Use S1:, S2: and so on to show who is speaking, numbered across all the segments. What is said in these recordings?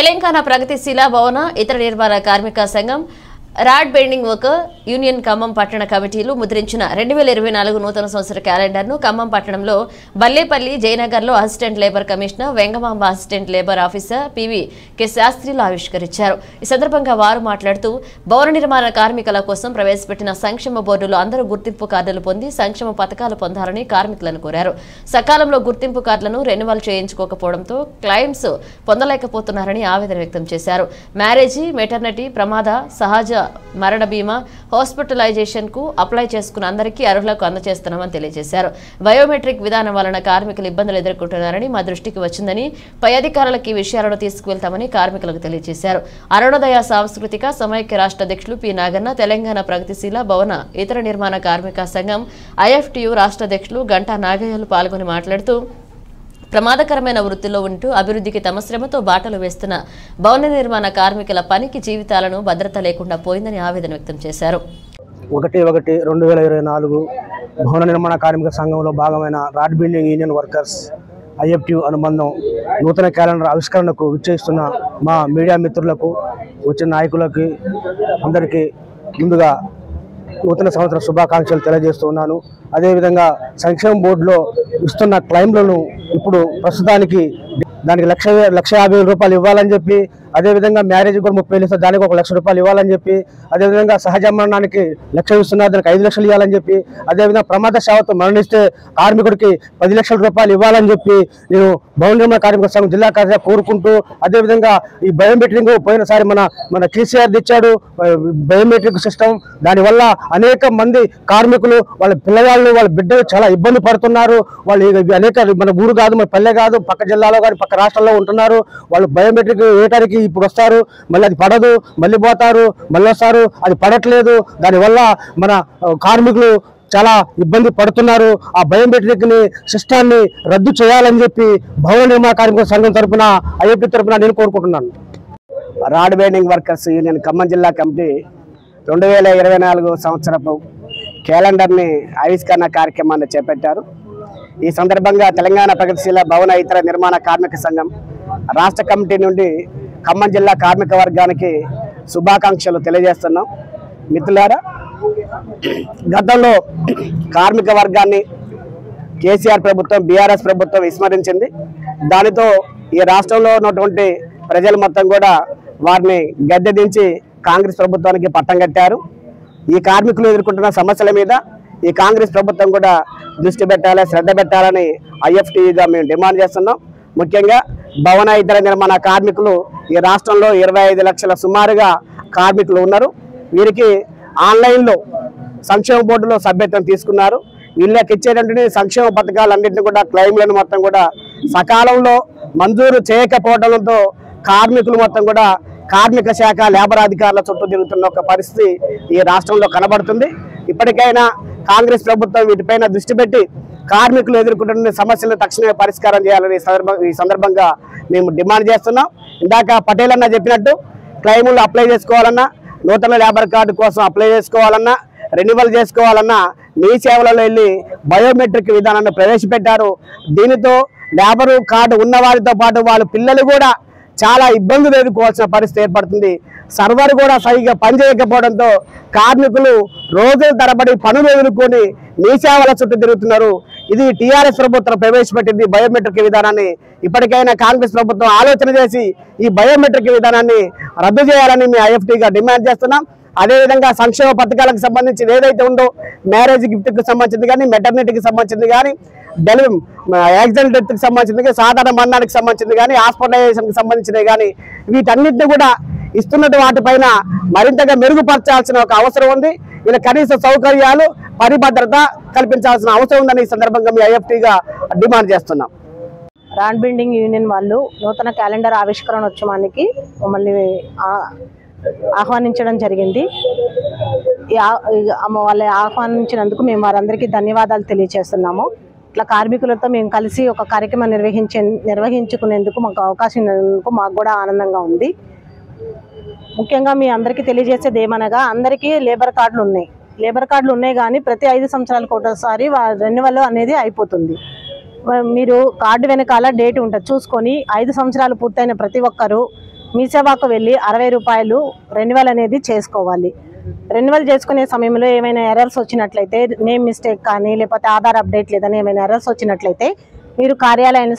S1: తెలంగాణ ప్రగతిశీల భవన ఇతర నిర్మాణ కార్మిక సంఘం rod bending worker union Khammam పట్టణ కమిటీలు ముద్రించిన 2024 నూతన సంవత్సర క్యాలెండర్ను ఖమ్మం పట్టణంలో బల్లేపల్లి జయనగర్లో assistant labour commissioner Vengamamba assistant labour officer PV K శాస్త్రిలు ఆవిష్కరించారు. ఈ సందర్భంగా వారు మాట్లాడుతూ భవన నిర్మాణ కార్మికుల కోసం ప్రవేశపెట్టిన సంక్షేమ బోర్డులో అందరూ గుర్తింపు కార్డులు పొంది సంక్షేమ పథకాలు పొందాలని కార్మికులను కోరారు. సకాలంలో గుర్తింపు కార్డులను రెన్యువల్ చేయించుకోకపోవడంతో క్లైమ్స్ పొందలేకపోతున్నారని ఆవేదన వ్యక్తం చేశారు. మ్యారేజీ, మెటర్నిటీ, ప్రమాద, సహజ మరణ బీమా, హాస్పిటలైజేషన్ కు అప్లై చేసుకున్న అందరికీ అర్హులకు అందజేస్తున్నామని తెలియజేశారు. బయోమెట్రిక్ విధానం వలన కార్మికులు ఇబ్బందులు ఎదుర్కొంటున్నారని మా దృష్టికి వచ్చిందని, పై అధికారులకు ఈ విషయాలను తీసుకువెళ్తామని కార్మికులకు తెలియజేశారు. అరుణోదయ సాంస్కృతిక సమైక్య రాష్ట్ర అధ్యక్షులు పి నాగన్న, తెలంగాణ ప్రగతిశీల భవన ఇతర నిర్మాణ కార్మిక సంఘం IFTU రాష్ట్ర అధ్యక్షులు గంటా నాగయ్యలు పాల్గొని మాట్లాడుతూ ప్రమాదకరమైన వృత్తిలో ఉంటూ అభివృద్ధికి తమ శ్రమతో బాటలు వేస్తున్న భవన నిర్మాణ కార్మికుల పనికి జీవితాలను భద్రత లేకుండా పోయిందని ఆవేదన వ్యక్తం చేశారు.
S2: 1/1/2024 భవన నిర్మాణ కార్మిక సంఘంలో భాగమైన rod building union workers IFTU అనుబంధం నూతన క్యాలెండర్ ఆవిష్కరణకు విచ్చేస్తున్న మా మీడియా మిత్రులకు, వచ్చిన నాయకులకి అందరికీ ముందుగా నూతన సంవత్సర శుభాకాంక్షలు తెలియజేస్తున్నాను. అదేవిధంగా సంక్షేమ బోర్డులో ఇస్తున్న క్లైమ్లను ఇప్పుడు ప్రస్తుతానికి దానికి 1,50,000 రూపాయలు ఇవ్వాలని చెప్పి, అదేవిధంగా మ్యారేజ్ కూడా 30,000 ఇస్తే దానికి 1,00,000 రూపాయలు ఇవ్వాలని చెప్పి, అదేవిధంగా సహజ మరణానికి 1,00,000 ఇస్తున్నారు, దానికి 5 లక్షలు ఇవ్వాలని చెప్పి, అదేవిధంగా ప్రమాద సేవతో మరణిస్తే కార్మికుడికి 10 లక్షల రూపాయలు ఇవ్వాలని చెప్పి నేను భవన నిర్మాణ కార్మిక సంఘం జిల్లా కార్యదర్శిగా కోరుకుంటూ, అదేవిధంగా ఈ బయోమెట్రిక్ పోయినసారి మన కేసీఆర్ తెచ్చాడు బయోమెట్రిక్ సిస్టమ్. దానివల్ల అనేక మంది కార్మికులు, వాళ్ళ పిల్లవాళ్ళు, వాళ్ళ బిడ్డలు చాలా ఇబ్బంది పడుతున్నారు. వాళ్ళు అనేక మన ఊరు కాదు, మన పల్లె కాదు, పక్క జిల్లాలో కానీ పక్క రాష్ట్రాల్లో ఉంటున్నారు. వాళ్ళు బయోమెట్రిక్ వేయడానికి ఇప్పుడు వస్తారు, మళ్ళీ అది పడదు, మళ్ళీ పోతారు, మళ్ళీ వస్తారు, అది పడట్లేదు. దానివల్ల మన కార్మికులు చాలా ఇబ్బంది పడుతున్నారు. ఆ బయోమెట్రిక్ ని సిస్టాన్ని రద్దు చేయాలని చెప్పి భవన నిర్మాణ కార్మిక సంఘం తరఫున IFTU తరఫున నేను కోరుకుంటున్నాను. Rod binding workers union Khammam జిల్లా కమిటీ 2024 సంవత్సరపు క్యాలెండర్ని ఆవిష్కరణ కార్యక్రమాన్ని చేపట్టారు. ఈ సందర్భంగా తెలంగాణ ప్రగతిశీల భవన ఇతర నిర్మాణ కార్మిక సంఘం రాష్ట్ర కమిటీ నుండి ఖమ్మం జిల్లా కార్మిక వర్గానికి శుభాకాంక్షలు తెలియజేస్తున్నాం. మిత్రులారా, గతంలో కార్మిక వర్గాన్ని కేసీఆర్ ప్రభుత్వం, BRS ప్రభుత్వం విస్మరించింది. దానితో ఈ రాష్ట్రంలో ఉన్నటువంటి ప్రజలు మొత్తం కూడా వారిని గద్దె దించి కాంగ్రెస్ ప్రభుత్వానికి పట్టం కట్టారు. ఈ కార్మికులు ఎదుర్కొంటున్న సమస్యల మీద ఈ కాంగ్రెస్ ప్రభుత్వం కూడా దృష్టి పెట్టాలి, శ్రద్ధ పెట్టాలని IFTUగా మేము డిమాండ్ చేస్తున్నాం. ముఖ్యంగా భవన ఇతర నిర్మాణ కార్మికులు ఈ రాష్ట్రంలో 25 లక్షల సుమారుగా కార్మికులు ఉన్నారు. వీరికి ఆన్లైన్లో సంక్షేమ బోర్డులో సభ్యత్వం తీసుకున్నారు. వీళ్ళకి ఇచ్చేటటువంటి సంక్షేమ పథకాలన్నింటినీ కూడా క్లెయిమ్లను మొత్తం కూడా సకాలంలో మంజూరు చేయకపోవడంతో కార్మికులు మొత్తం కూడా కార్మిక శాఖ లేబర్ అధికారుల చుట్టూ తిరుగుతున్న ఒక పరిస్థితి ఈ రాష్ట్రంలో కనబడుతుంది. ఇప్పటికైనా కాంగ్రెస్ ప్రభుత్వం వీటిపైన దృష్టి పెట్టి కార్మికులు ఎదుర్కొంటున్న సమస్యలను తక్షణమే పరిష్కారం చేయాలని ఈ సందర్భంగా మేము డిమాండ్ చేస్తున్నాం. ఇందాక పటేల్ అన్న చెప్పినట్టు క్లెయిములు అప్లై చేసుకోవాలన్నా, నూతన లేబర్ కార్డు కోసం అప్లై చేసుకోవాలన్నా, రెన్యువల్ చేసుకోవాలన్నా మీ సేవలలో వెళ్ళి బయోమెట్రిక్ విధానాన్ని ప్రవేశపెట్టారు. దీనితో లేబర్ కార్డు ఉన్న వారితో పాటు వాళ్ళ పిల్లలు కూడా చాలా ఇబ్బందులు ఎదుర్కోవాల్సిన పరిస్థితి ఏర్పడుతుంది. సర్వర్ కూడా సరిగ్గా పనిచేయకపోవడంతో కార్మికులు రోజుల తరబడి పనులు ఎదుర్కొని మీ సేవల చుట్టూ తిరుగుతున్నారు. ఇది TRS ప్రభుత్వం ప్రవేశపెట్టింది బయోమెట్రిక్ విధానాన్ని. ఇప్పటికైనా కాంగ్రెస్ ప్రభుత్వం ఆలోచన చేసి ఈ బయోమెట్రిక్ విధానాన్ని రద్దు చేయాలని మేము IFTగా డిమాండ్ చేస్తున్నాం. అదేవిధంగా సంక్షేమ పథకాలకు సంబంధించి ఏదైతే ఉందో మ్యారేజ్ గిఫ్ట్కి సంబంధించింది కానీ, మెటర్నిటీకి సంబంధించింది కానీ, యాక్సిడెంట్ డెత్కి సంబంధించింది కానీ, సాధారణ మరణానికి సంబంధించింది కానీ, హాస్పిటలైజేషన్కి సంబంధించినవి కానీ, వీటన్నిటిని కూడా ఇస్తున్నట్టు వాటిపైన మరింతగా మెరుగుపరచాల్సిన ఒక అవసరం ఉంది. వీళ్ళ కనీస సౌకర్యాలు, పరిభద్రత కల్పించాల్సిన అవసరం ఉందని ఈ సందర్భంగా మీ IFTగా డిమాండ్ చేస్తున్నాం.
S3: రాడ్ బిల్డింగ్ యూనియన్ వాళ్ళు నూతన క్యాలెండర్ ఆవిష్కరణోత్సవానికి మమ్మల్ని ఆహ్వానించడం జరిగింది. వాళ్ళ ఆహ్వానించినందుకు మేము వారందరికీ ధన్యవాదాలు తెలియజేస్తున్నాము. ఇట్లా కార్మికులతో మేము కలిసి ఒక కార్యక్రమం నిర్వహించుకునేందుకు మాకు అవకాశం ఇచ్చినందుకు మాకు కూడా ఆనందంగా ఉంది. ముఖ్యంగా మీ అందరికీ తెలియజేసేది ఏమనగా, అందరికీ లేబర్ కార్డులు ఉన్నాయి కానీ ప్రతి 5 సంవత్సరాలకు ఒకసారి రెన్యువల్ అనేది అయిపోతుంది. మీరు కార్డు వెనకాల డేట్ ఉంటుంది చూసుకొని 5 సంవత్సరాలు పూర్తయిన ప్రతి ఒక్కరూ మీ సేవాకు వెళ్ళి 60 రూపాయలు రెన్యువల్ అనేది చేసుకోవాలి. రెన్యువల్ చేసుకునే సమయంలో ఏమైనా ఎర్రర్స్ వచ్చినట్లయితే, నేమ్ మిస్టేక్ కానీ లేకపోతే ఆధార్ అప్డేట్ లేదని ఏమైనా ఎర్రర్స్ వచ్చినట్లయితే మీరు కార్యాలయాన్ని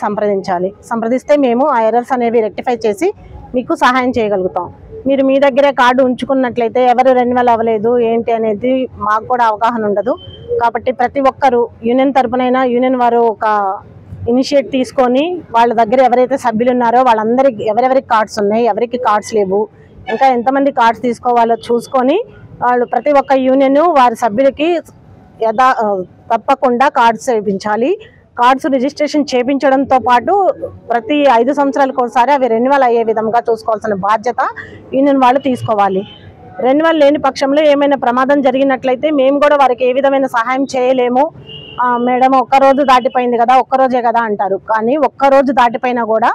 S3: సంప్రదిస్తే మేము ఆ ఎర్రర్స్ అనేవి రెక్టిఫై చేసి మీకు సహాయం చేయగలుగుతాం. మీరు మీ దగ్గరే కార్డు ఉంచుకున్నట్లయితే ఎవరు రెన్యువల్ అవ్వలేదు ఏంటి అనేది మాకు కూడా అవగాహన ఉండదు. కాబట్టి ప్రతి ఒక్కరు యూనియన్ తరపునైనా యూనియన్ వారు ఒక ఇనిషియేట్ తీసుకొని వాళ్ళ దగ్గర ఎవరైతే సభ్యులు ఉన్నారో వాళ్ళందరికీ ఎవరెవరికి కార్డ్స్ ఉన్నాయి, ఎవరికి కార్డ్స్ లేవు, ఇంకా ఎంతమంది కార్డ్స్ తీసుకోవాలో చూసుకొని వాళ్ళు ప్రతి ఒక్క యూనియన్ వారి సభ్యులకి తప్పకుండా కార్డ్స్ ఇప్పించాలి. కార్డ్స్ రిజిస్ట్రేషన్ చేయించడంతో పాటు ప్రతి 5 సంవత్సరాలకు ఒకసారి అవి రెన్యువల్ అయ్యే విధంగా చూసుకోవాల్సిన బాధ్యత యూనియన్ వాళ్ళు తీసుకోవాలి. రెన్యువల్ లేని పక్షంలో ఏమైనా ప్రమాదం జరిగినట్లయితే మేము కూడా వారికి ఏ విధమైన సహాయం చేయలేము. మేడం ఒక్కరోజు దాటిపోయింది కదా, ఒక్కరోజే కదా అంటారు. కానీ ఒక్కరోజు దాటిపోయినా కూడా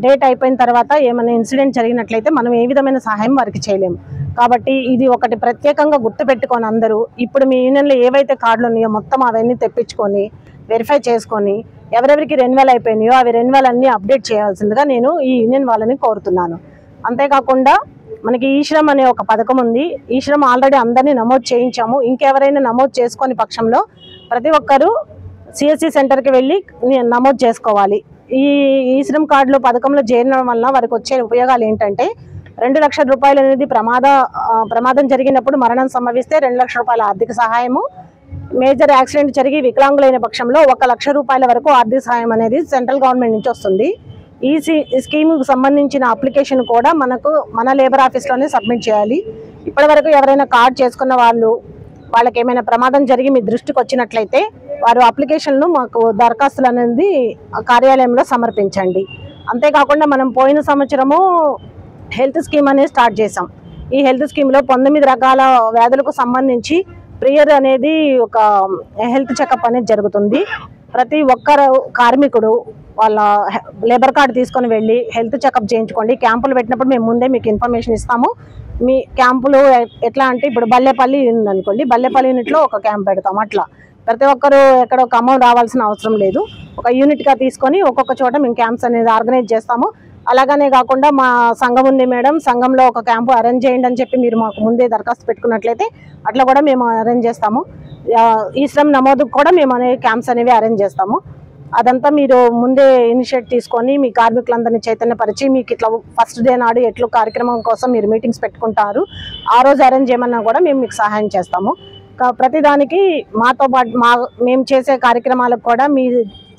S3: డేట్ అయిపోయిన తర్వాత ఏమైనా ఇన్సిడెంట్ జరిగినట్లయితే మనం ఏ విధమైన సహాయం వారికి చేయలేము. కాబట్టి ఇది ఒకటి ప్రత్యేకంగా గుర్తుపెట్టుకొని అందరూ ఇప్పుడు మీ యూనియన్లో ఏవైతే కార్డులు ఉన్నాయో మొత్తం అవన్నీ తెప్పించుకొని వెరిఫై చేసుకొని ఎవరెవరికి రెన్యువల్ అయిపోయినాయో అవి రెన్యువల్ అన్నీ అప్డేట్ చేయాల్సిందిగా నేను ఈ యూనియన్ వాళ్ళని కోరుతున్నాను. అంతేకాకుండా మనకి ఈశ్రమ్ అనే ఒక పథకం ఉంది. ఈశ్రమ్ ఆల్రెడీ అందరినీ నమోదు చేయించాము. ఇంకెవరైనా నమోదు చేసుకొని పక్షంలో ప్రతి ఒక్కరూ సిఎస్సి సెంటర్కి వెళ్ళి నమోదు చేసుకోవాలి. ఈ ఈశ్రమ్ కార్డులో పథకంలో చేరడం వల్ల వారికి వచ్చే ఉపయోగాలు ఏంటంటే 2 లక్షల రూపాయలు అనేది ప్రమాదం జరిగినప్పుడు మరణం సంభవిస్తే 2 లక్షల రూపాయల ఆర్థిక సహాయము, మేజర్ యాక్సిడెంట్ జరిగి వికలాంగులైన పక్షంలో 1 లక్ష రూపాయల వరకు ఆర్థిక సహాయం అనేది సెంట్రల్ గవర్నమెంట్ నుంచి వస్తుంది. ఈ స్కీముకు సంబంధించిన అప్లికేషన్ కూడా మన లేబర్ ఆఫీస్లోనే సబ్మిట్ చేయాలి. ఇప్పటివరకు ఎవరైనా కార్డు చేసుకున్న వాళ్ళకి ఏమైనా ప్రమాదం జరిగి మీ దృష్టికి వచ్చినట్లయితే వారు అప్లికేషన్ను మాకు దరఖాస్తులు అనేది కార్యాలయంలో సమర్పించండి. అంతేకాకుండా మనం పోయిన సంవత్సరము హెల్త్ స్కీమ్ అనేది స్టార్ట్ చేసాం. ఈ హెల్త్ స్కీమ్లో 19 రకాల వ్యాధులకు సంబంధించి ప్రియర్ అనేది ఒక హెల్త్ చెకప్ అనేది జరుగుతుంది. ప్రతి ఒక్కరు కార్మికుడు వాళ్ళ లేబర్ కార్డు తీసుకొని వెళ్ళి హెల్త్ చెకప్ చేయించుకోండి. క్యాంపులు పెట్టినప్పుడు మేము ముందే మీకు ఇన్ఫర్మేషన్ ఇస్తాము. మీ క్యాంపులు ఎట్లా అంటే ఇప్పుడు బల్లెపల్లి ఉందనుకోండి, బల్లెపల్లి యూనిట్లో ఒక క్యాంప్ పెడతాం. అట్లా ప్రతి ఒక్కరు ఎక్కడో ఖమ్మం రావాల్సిన అవసరం లేదు. ఒక యూనిట్గా తీసుకొని ఒక్కొక్క చోట మేము క్యాంప్స్ అనేది ఆర్గనైజ్ చేస్తాము. అలాగనే కాకుండా మా సంఘం ఉంది మేడం, సంఘంలో ఒక క్యాంపు అరేంజ్ చేయండి అని చెప్పి మీరు మాకు ముందే దరఖాస్తు పెట్టుకున్నట్లయితే అట్లా కూడా మేము అరేంజ్ చేస్తాము. ఈ శ్రమ్ నమోదుకు కూడా మేము క్యాంప్స్ అనేవి అరేంజ్ చేస్తాము. అదంతా మీరు ముందే ఇనిషియేట్ తీసుకొని మీ కార్మికులందరినీ చైతన్యపరిచి మీకు ఇట్లా ఫస్ట్ డే నాడు ఎట్లు కార్యక్రమం కోసం మీరు మీటింగ్స్ పెట్టుకుంటారు, ఆ రోజు అరేంజ్ చేయమన్నా కూడా మేము మీకు సహాయం చేస్తాము. ప్రతిదానికి మాతో పాటు మేము చేసే కార్యక్రమాలకు కూడా మీ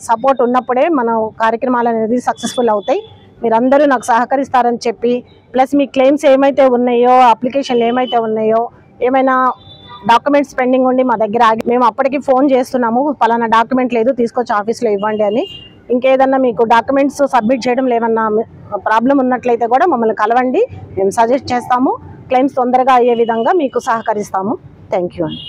S3: సపోర్ట్ ఉన్నప్పుడే మన కార్యక్రమాలు అనేది సక్సెస్ఫుల్ అవుతాయి. మీరందరూ నాకు సహకరిస్తారని చెప్పి ప్లస్ మీ క్లెయిమ్స్ ఏమైతే ఉన్నాయో, అప్లికేషన్లు ఏమైతే ఉన్నాయో, ఏమైనా డాక్యుమెంట్స్ పెండింగ్ ఉండి మా దగ్గర ఆగి మేము అప్పటికి ఫోన్ చేస్తున్నాము పలానా డాక్యుమెంట్ లేదు తీసుకొచ్చి ఆఫీస్లో ఇవ్వండి అని. ఇంకేదన్నా మీకు డాక్యుమెంట్స్ సబ్మిట్ చేయడం ఏమన్నా ప్రాబ్లం ఉన్నట్లయితే కూడా మమ్మల్ని కలవండి, మేము సజెస్ట్ చేస్తాము. క్లెయిమ్స్ తొందరగా అయ్యే విధంగా మీకు సహకరిస్తాము. థ్యాంక్ యూ అండి.